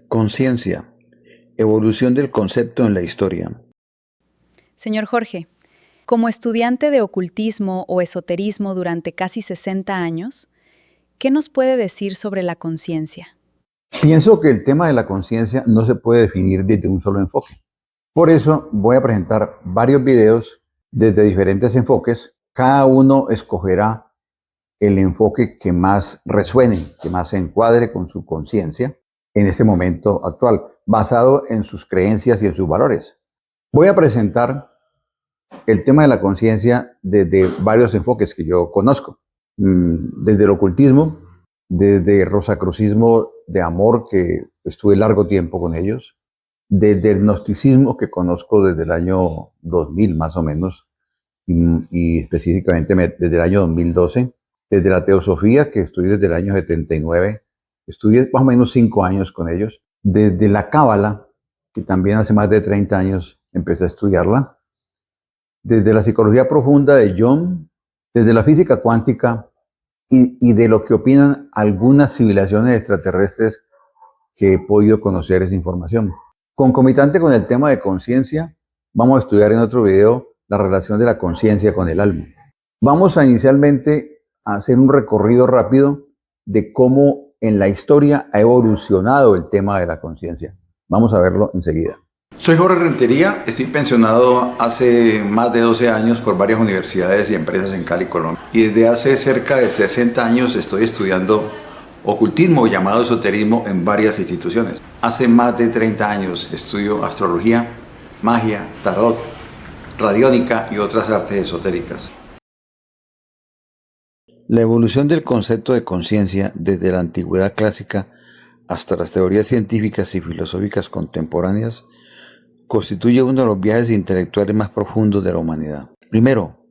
Conciencia. Evolución del concepto en la historia. Señor Jorge, como estudiante de ocultismo o esoterismo durante casi 60 años, ¿qué nos puede decir sobre la conciencia? Pienso que el tema de la conciencia no se puede definir desde un solo enfoque. Por eso voy a presentar varios videos desde diferentes enfoques. Cada uno escogerá el enfoque que más resuene, que más se encuadre con su conciencia en este momento actual, basado en sus creencias y en sus valores. Voy a presentar el tema de la conciencia desde varios enfoques que yo conozco. Desde el ocultismo, desde el rosacrucismo de amor, que estuve largo tiempo con ellos, desde el gnosticismo, que conozco desde el año 2000 más o menos, y específicamente desde el año 2012, desde la teosofía, que estudié desde el año 79, estudié más o menos 5 años con ellos, desde la cábala, que también hace más de 30 años empecé a estudiarla, desde la psicología profunda de Jung, desde la física cuántica y de lo que opinan algunas civilizaciones extraterrestres que he podido conocer esa información. Concomitante con el tema de conciencia, vamos a estudiar en otro video la relación de la conciencia con el alma. Vamos a inicialmente a hacer un recorrido rápido de cómo en la historia ha evolucionado el tema de la conciencia. Vamos a verlo enseguida. Soy Jorge Rentería, estoy pensionado hace más de 12 años por varias universidades y empresas en Cali, Colombia. Y desde hace cerca de 60 años estoy estudiando ocultismo, llamado esoterismo, en varias instituciones. Hace más de 30 años estudio astrología, magia, tarot, radiónica y otras artes esotéricas. La evolución del concepto de conciencia desde la antigüedad clásica hasta las teorías científicas y filosóficas contemporáneas constituye uno de los viajes intelectuales más profundos de la humanidad. Primero,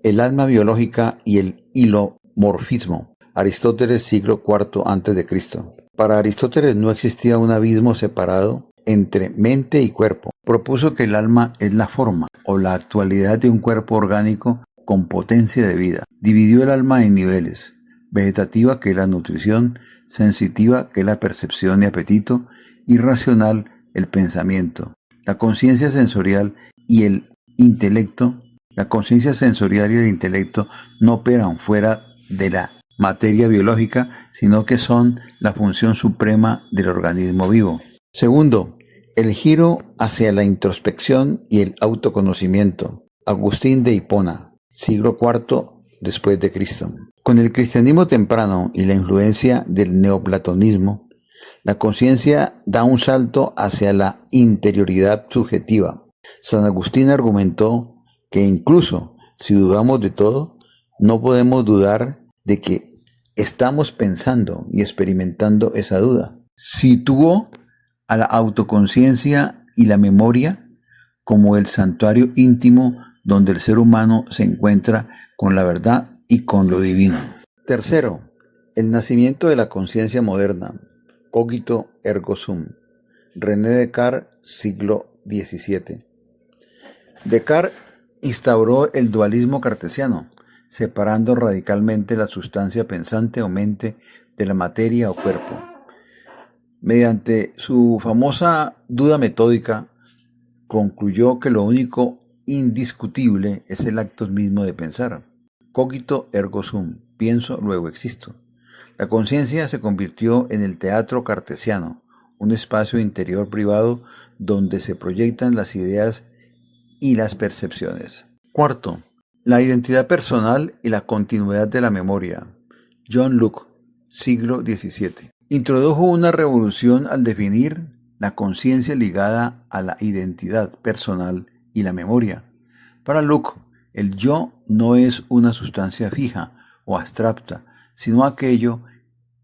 el alma biológica y el hilomorfismo. Aristóteles, siglo IV a.C. Para Aristóteles no existía un abismo separado entre mente y cuerpo. Propuso que el alma es la forma o la actualidad de un cuerpo orgánico con potencia de vida. Dividió el alma en niveles: vegetativa, que es la nutrición; sensitiva, que es la percepción y apetito; y racional, el pensamiento. La conciencia sensorial y el intelecto. La conciencia sensorial y el intelecto no operan fuera de la materia biológica, sino que son la función suprema del organismo vivo. Segundo, el giro hacia la introspección y el autoconocimiento. Agustín de Hipona, siglo IV después de Cristo. Con el cristianismo temprano y la influencia del neoplatonismo, la conciencia da un salto hacia la interioridad subjetiva. San Agustín argumentó que incluso si dudamos de todo, no podemos dudar de que estamos pensando y experimentando esa duda. Situó a la autoconciencia y la memoria como el santuario íntimo donde el ser humano se encuentra con la verdad y con lo divino. Tercero, el nacimiento de la conciencia moderna. Cogito ergo sum. René Descartes, siglo XVII. Descartes instauró el dualismo cartesiano, separando radicalmente la sustancia pensante o mente de la materia o cuerpo. Mediante su famosa duda metódica, concluyó que lo único indiscutible es el acto mismo de pensar. Cogito ergo sum, pienso, luego existo. La conciencia se convirtió en el teatro cartesiano, un espacio interior privado donde se proyectan las ideas y las percepciones. Cuarto, la identidad personal y la continuidad de la memoria. John Locke, siglo XVII. Introdujo una revolución al definir la conciencia ligada a la identidad personal y la memoria. Para Locke, el yo no es una sustancia fija o abstracta, sino aquello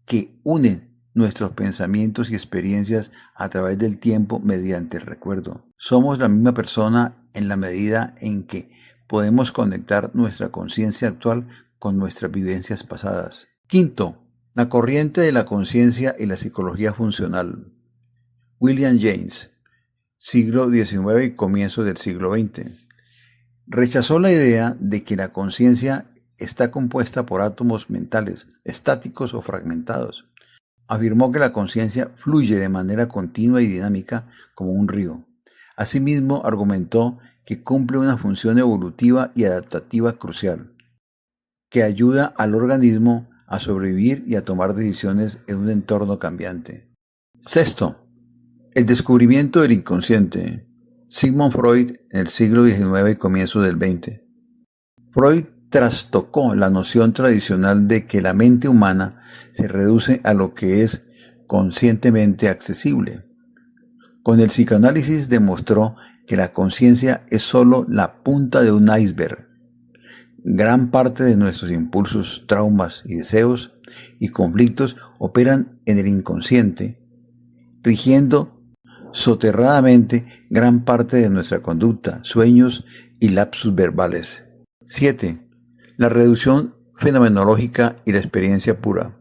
que une nuestros pensamientos y experiencias a través del tiempo mediante el recuerdo. Somos la misma persona en la medida en que podemos conectar nuestra conciencia actual con nuestras vivencias pasadas. Quinto, la corriente de la conciencia y la psicología funcional. William James, siglo XIX y comienzo del siglo XX. Rechazó la idea de que la conciencia está compuesta por átomos mentales, estáticos o fragmentados. afirmó que la conciencia fluye de manera continua y dinámica como un río. Asimismo, argumentó que cumple una función evolutiva y adaptativa crucial, que ayuda al organismo a sobrevivir y a tomar decisiones en un entorno cambiante. Sexto, el descubrimiento del inconsciente. Sigmund Freud en el siglo XIX y comienzo del XX. Freud trastocó la noción tradicional de que la mente humana se reduce a lo que es conscientemente accesible. Con el psicoanálisis demostró que la conciencia es solo la punta de un iceberg. Gran parte de nuestros impulsos, traumas y deseos y conflictos operan en el inconsciente, rigiendo soterradamente gran parte de nuestra conducta, sueños y lapsus verbales. 7. La reducción fenomenológica y la experiencia pura.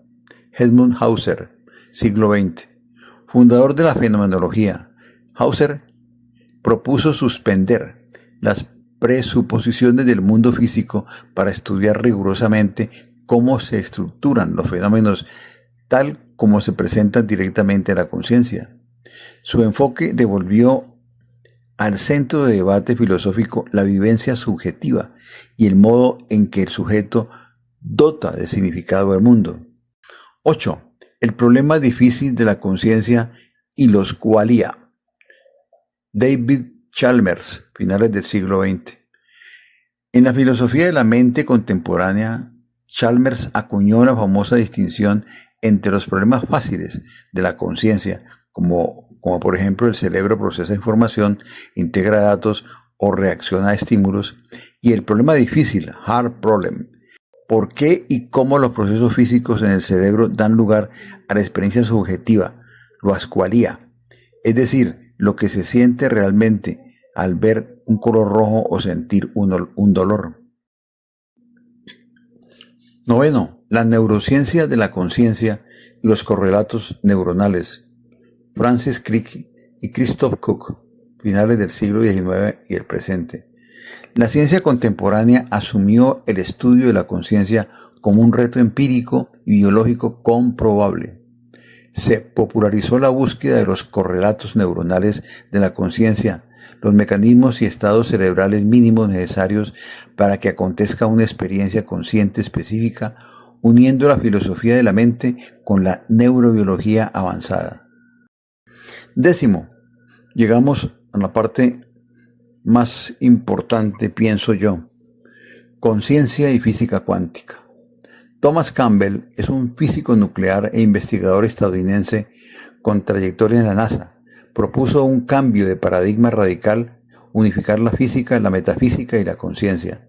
Edmund Husserl, siglo XX. Fundador de la fenomenología, Husserl propuso suspender las presuposiciones del mundo físico para estudiar rigurosamente cómo se estructuran los fenómenos tal como se presentan directamente a la conciencia. Su enfoque devolvió al centro de debate filosófico la vivencia subjetiva y el modo en que el sujeto dota de significado al mundo. 8. El problema difícil de la conciencia y los qualia. David Chalmers, finales del siglo XX. En la filosofía de la mente contemporánea, Chalmers acuñó la famosa distinción entre los problemas fáciles de la conciencia, como por ejemplo el cerebro procesa información, integra datos o reacciona a estímulos, y el problema difícil, hard problem, por qué y cómo los procesos físicos en el cerebro dan lugar a la experiencia subjetiva, lo asqualía, es decir, lo que se siente realmente al ver un color rojo o sentir un dolor. 9. La neurociencia de la conciencia y los correlatos neuronales. Francis Crick y Christoph Koch, finales del siglo XIX y el presente. La ciencia contemporánea asumió el estudio de la conciencia como un reto empírico y biológico comprobable. Se popularizó la búsqueda de los correlatos neuronales de la conciencia, los mecanismos y estados cerebrales mínimos necesarios para que acontezca una experiencia consciente específica, uniendo la filosofía de la mente con la neurobiología avanzada. 10. Llegamos a la parte más importante, pienso yo: conciencia y física cuántica. Thomas Campbell es un físico nuclear e investigador estadounidense con trayectoria en la NASA. Propuso un cambio de paradigma radical, unificar la física, la metafísica y la conciencia.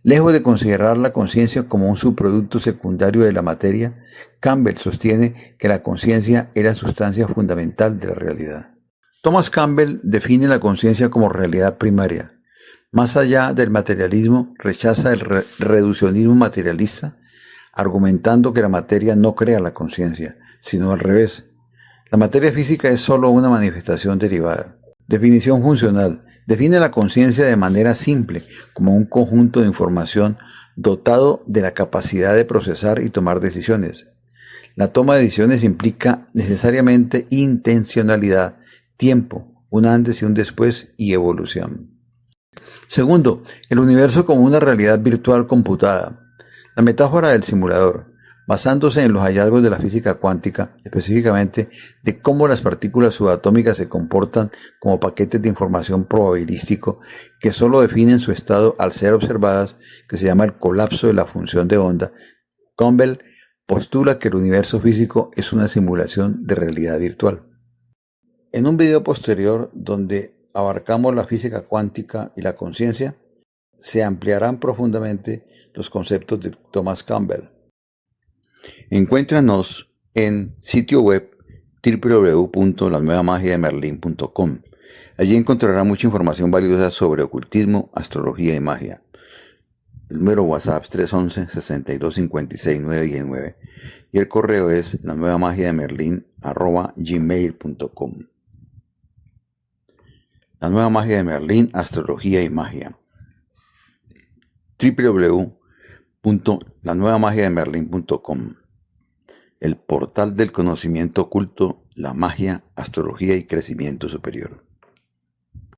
Lejos de considerar la conciencia como un subproducto secundario de la materia, Campbell sostiene que la conciencia es la sustancia fundamental de la realidad. Thomas Campbell define la conciencia como realidad primaria. Más allá del materialismo, rechaza el reduccionismo materialista, argumentando que la materia no crea la conciencia, sino al revés. La materia física es solo una manifestación derivada. Definición funcional. Define la conciencia de manera simple, como un conjunto de información dotado de la capacidad de procesar y tomar decisiones. La toma de decisiones implica necesariamente intencionalidad, tiempo, un antes y un después y evolución. Segundo, el universo como una realidad virtual computada. La metáfora del simulador, basándose en los hallazgos de la física cuántica, específicamente de cómo las partículas subatómicas se comportan como paquetes de información probabilístico que solo definen su estado al ser observadas, que se llama el colapso de la función de onda. Campbell postula que el universo físico es una simulación de realidad virtual. En un video posterior, donde abarcamos la física cuántica y la conciencia, se ampliarán profundamente los conceptos de Thomas Campbell. Encuéntranos en sitio web www.lanuevamagiademerlin.com. Allí encontrará mucha información valiosa sobre ocultismo, astrología y magia. El número WhatsApp es 311-6256-919 y el correo es lanuevamagiademerlin@gmail.com. La nueva magia de Merlín, astrología y magia. www.lanuevamagiademerlin.com. el portal del conocimiento oculto, la magia, astrología y crecimiento superior.